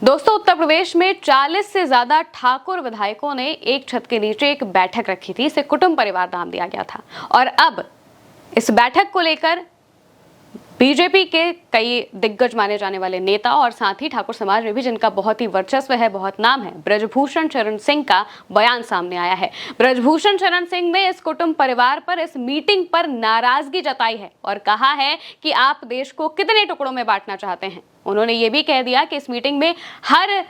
दोस्तों, उत्तर प्रदेश में 40 से ज्यादा ठाकुर विधायकों ने एक छत के नीचे एक बैठक रखी थी। इसे कुटुंब परिवार नाम दिया गया था और अब इस बैठक को लेकर बीजेपी के कई दिग्गज माने जाने वाले नेता और साथ ही ठाकुर समाज में भी जिनका बहुत ही वर्चस्व है, बहुत नाम है, ब्रजभूषण शरण सिंह का बयान सामने आया है। ब्रजभूषण शरण सिंह ने इस कुटुंब परिवार पर इस मीटिंग पर नाराजगी जताई है और कहा है कि आप देश को कितने टुकड़ों में बांटना चाहते हैं। उन्होंने ये भी कह दिया कि इस मीटिंग में हर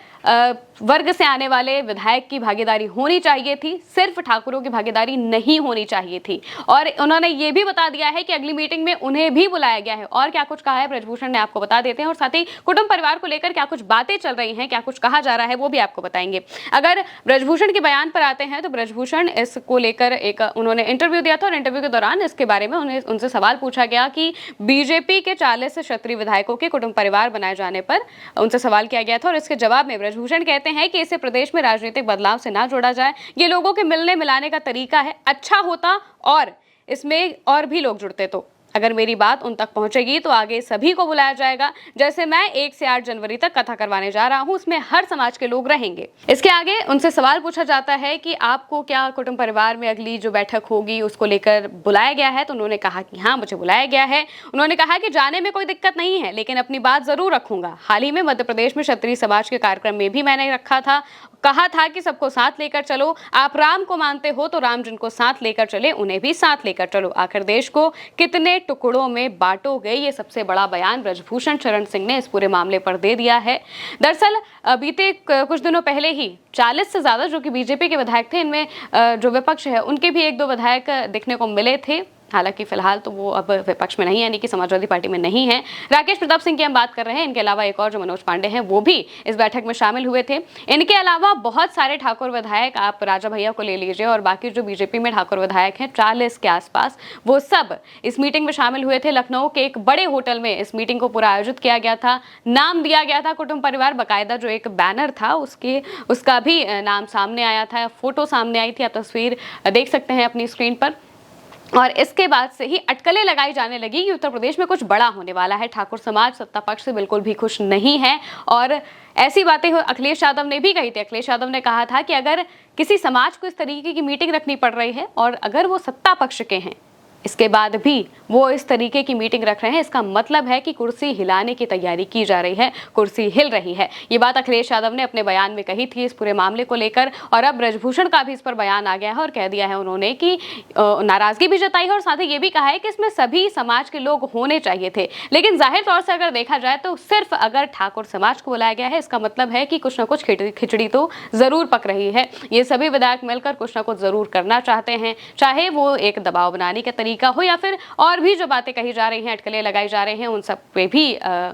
वर्ग से आने वाले विधायक की भागीदारी होनी चाहिए थी, सिर्फ ठाकुरों की भागीदारी नहीं होनी चाहिए थी। और उन्होंने ये भी बता दिया है कि अगली मीटिंग में उन्हें भी बुलाया गया है। और क्या कुछ कहा है ब्रजभूषण ने, आपको बता देते हैं और साथ ही कुटुंब परिवार को लेकर क्या कुछ बातें चल रही हैं, क्या कुछ कहा जा रहा है, वो भी आपको बताएंगे। अगर ब्रजभूषण के बयान पर आते हैं तो ब्रजभूषण इसको लेकर एक उन्होंने इंटरव्यू दिया था और इंटरव्यू के दौरान इसके बारे में उनसे सवाल पूछा गया कि बीजेपी के 40 क्षत्रिय विधायकों के कुटुंब परिवार बनाए जाने पर उनसे सवाल किया गया था और इसके जवाब में ब्रजभूषण कहते हैं कि इसे प्रदेश में राजनीतिक बदलाव से ना जोड़ा जाए। ये लोगों के मिलने मिलाने का तरीका है, अच्छा होता और इसमें और भी लोग जुड़ते तो। अगर मेरी बात उन तक पहुंचेगी तो आगे सभी को बुलाया जाएगा। जैसे मैं 1 से 8 जनवरी तक कथा करवाने जा रहा हूं, उसमें हर समाज के लोग रहेंगे। इसके आगे उनसे सवाल पूछा जाता है कि आपको क्या कुटुंब परिवार में अगली जो बैठक होगी उसको लेकर बुलाया गया है, तो उन्होंने कहा कि हाँ, मुझे बुलाया गया है। उन्होंने कहा कि जाने में कोई दिक्कत नहीं है, लेकिन अपनी बात जरूर रखूंगा। हाल ही में मध्य प्रदेश में क्षत्रिय समाज के कार्यक्रम में भी मैंने रखा था, कहा था कि सबको साथ लेकर चलो। आप राम को मानते हो तो राम जिनको साथ लेकर चले उन्हें भी साथ लेकर चलो। आखिर देश को कितने टुकड़ों में बांटोगे, ये सबसे बड़ा बयान ब्रजभूषण शरण सिंह ने इस पूरे मामले पर दे दिया है। दरअसल बीते कुछ दिनों पहले ही 40 से ज्यादा जो कि बीजेपी के विधायक थे, इनमें जो विपक्ष है उनके भी 1-2 विधायक देखने को मिले थे। हालांकि फिलहाल तो वो अब विपक्ष में नहीं, यानी कि समाजवादी पार्टी में नहीं है। राकेश प्रताप सिंह की हम बात कर रहे हैं। इनके अलावा एक और जो मनोज पांडे हैं वो भी इस बैठक में शामिल हुए थे। इनके अलावा बहुत सारे ठाकुर विधायक, आप राजा भैया को ले लीजिए और बाकी जो बीजेपी में ठाकुर विधायक हैं 40 के आसपास, वो सब इस मीटिंग में शामिल हुए थे। लखनऊ के एक बड़े होटल में इस मीटिंग को पूरा आयोजित किया गया था। नाम दिया गया था कुटुंब परिवार, बाकायदा जो एक बैनर था उसका भी नाम सामने आया था, फोटो सामने आई थी। आप तस्वीर देख सकते हैं अपनी स्क्रीन पर। और इसके बाद से ही अटकलें लगाई जाने लगी कि उत्तर प्रदेश में कुछ बड़ा होने वाला है। ठाकुर समाज सत्ता पक्ष से बिल्कुल भी खुश नहीं है और ऐसी बातें अखिलेश यादव ने भी कही थी। अखिलेश यादव ने कहा था कि अगर किसी समाज को इस तरीके की मीटिंग रखनी पड़ रही है और अगर वो सत्ता पक्ष के हैं, इसके बाद भी वो इस तरीके की मीटिंग रख रहे हैं, इसका मतलब है कि कुर्सी हिलाने की तैयारी की जा रही है, कुर्सी हिल रही है। ये बात अखिलेश यादव ने अपने बयान में कही थी इस पूरे मामले को लेकर और अब ब्रजभूषण का भी इस पर बयान आ गया है और कह दिया है उन्होंने कि नाराजगी भी जताई है और साथ ही ये भी कहा है कि इसमें सभी समाज के लोग होने चाहिए थे। लेकिन जाहिर तौर से अगर देखा जाए तो सिर्फ अगर ठाकुर समाज को बुलाया गया है, इसका मतलब है कि कुछ ना कुछ खिचड़ी तो जरूर पक रही है। ये सभी विधायक मिलकर कुछ ना कुछ जरूर करना चाहते हैं, चाहे वो एक दबाव बनाने के तरीका हो या फिर और भी जो बातें कही जा रही हैं, अटकलें लगाई जा रही हैं, उन सब पे भी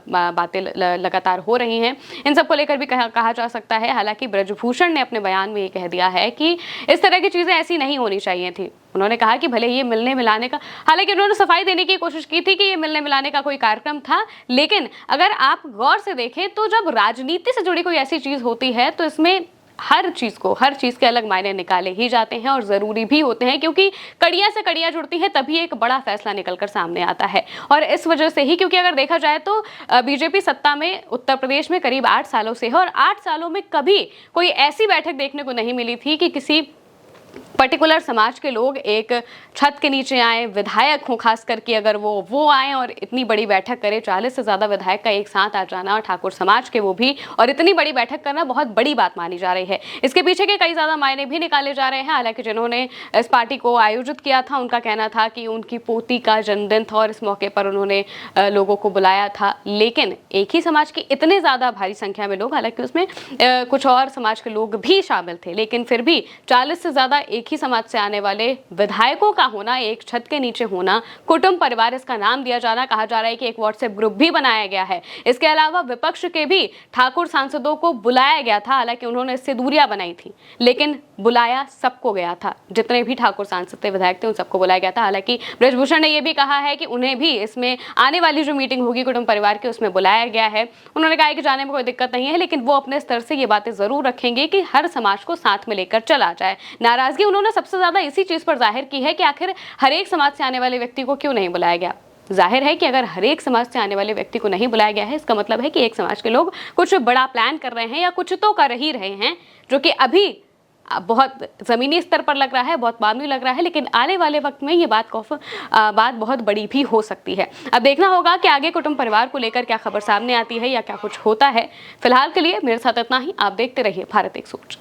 बातें लगातार हो रही हैं। इन सब को लेकर भी कहा जा सकता है। हालांकि ब्रजभूषण ने अपने बयान में ये कह दिया है कि इस तरह की चीजें ऐसी नहीं होनी चाहिए थी। उन्होंने कहा कि भले ये मिलने मिलाने का, हालांकि उन्होंने सफाई देने की कोशिश की थी कि ये मिलने मिलाने का कोई कार्यक्रम था, लेकिन अगर आप गौर से देखें तो जब राजनीति से जुड़ी कोई ऐसी चीज होती है तो इसमें हर चीज के अलग मायने निकाले ही जाते हैं और जरूरी भी होते हैं, क्योंकि कड़ियां से कड़ियां जुड़ती हैं तभी एक बड़ा फैसला निकलकर सामने आता है। और इस वजह से ही, क्योंकि अगर देखा जाए तो बीजेपी सत्ता में उत्तर प्रदेश में करीब 8 सालों से है और 8 सालों में कभी कोई ऐसी बैठक देखने को नहीं मिली थी कि किसी पर्टिकुलर समाज के लोग एक छत के नीचे आए, विधायक हों खास करके अगर वो आए और इतनी बड़ी बैठक करें। 40 से ज्यादा विधायक का एक साथ आ जाना और ठाकुर समाज के वो भी, और इतनी बड़ी बैठक करना बहुत बड़ी बात मानी जा रही है। इसके पीछे के कई ज्यादा मायने भी निकाले जा रहे हैं। हालांकि जिन्होंने इस पार्टी को आयोजित किया था उनका कहना था कि उनकी पोती का जन्मदिन था और इस मौके पर उन्होंने लोगों को बुलाया था। लेकिन एक ही समाज के इतने ज्यादा भारी संख्या में लोग, हालांकि उसमें कुछ और समाज के लोग भी शामिल थे, लेकिन फिर भी 40 से ज्यादा एक ही समाज से आने वाले विधायकों का होना, एक छत के नीचे होना, कुटुंब परिवार इसका नाम दिया जाना, कहा जा रहा है कि एक व्हाट्सएप ग्रुप भी बनाया गया है। इसके अलावा विपक्ष के भी ठाकुर सांसदों को बुलाया गया था। हालांकि उन्होंने इससे दूरियां बनाई थी, लेकिन बुलाया सबको गया था। जितने भी ठाकुर सांसद थे, विधायक थे, उन सबको बुलाया गया था। हालांकि ब्रजभूषण ने यह भी कहा है कि उन्हें भी इसमें आने वाली जो मीटिंग होगी कुटुंब परिवार की, उसमें बुलाया गया है। उन्होंने कहा कि जाने में कोई दिक्कत नहीं है, लेकिन वो अपने स्तर से ये बातें जरूर रखेंगे कि हर समाज को साथ में लेकर चला जाए। नाराजगी उन्होंने सबसे ज्यादा इसी चीज पर जाहिर की है कि आखिर हर एक समाज से आने वाले व्यक्ति को क्यों नहीं बुलाया गया। जाहिर है कि अगर हर एक समाज से आने वाले व्यक्ति को नहीं बुलाया गया है, इसका मतलब है कि एक समाज के लोग कुछ बड़ा प्लान कर रहे हैं या कुछ तो कर ही रहे हैं, जो कि अभी बहुत ज़मीनी स्तर पर लग रहा है, बहुत मामूली लग रहा है, लेकिन आने वाले वक्त में ये बात बहुत बड़ी भी हो सकती है। अब देखना होगा कि आगे कुटुंब परिवार को लेकर क्या खबर सामने आती है या क्या कुछ होता है। फिलहाल के लिए मेरे साथ इतना ही। आप देखते रहिए भारत एक सोच।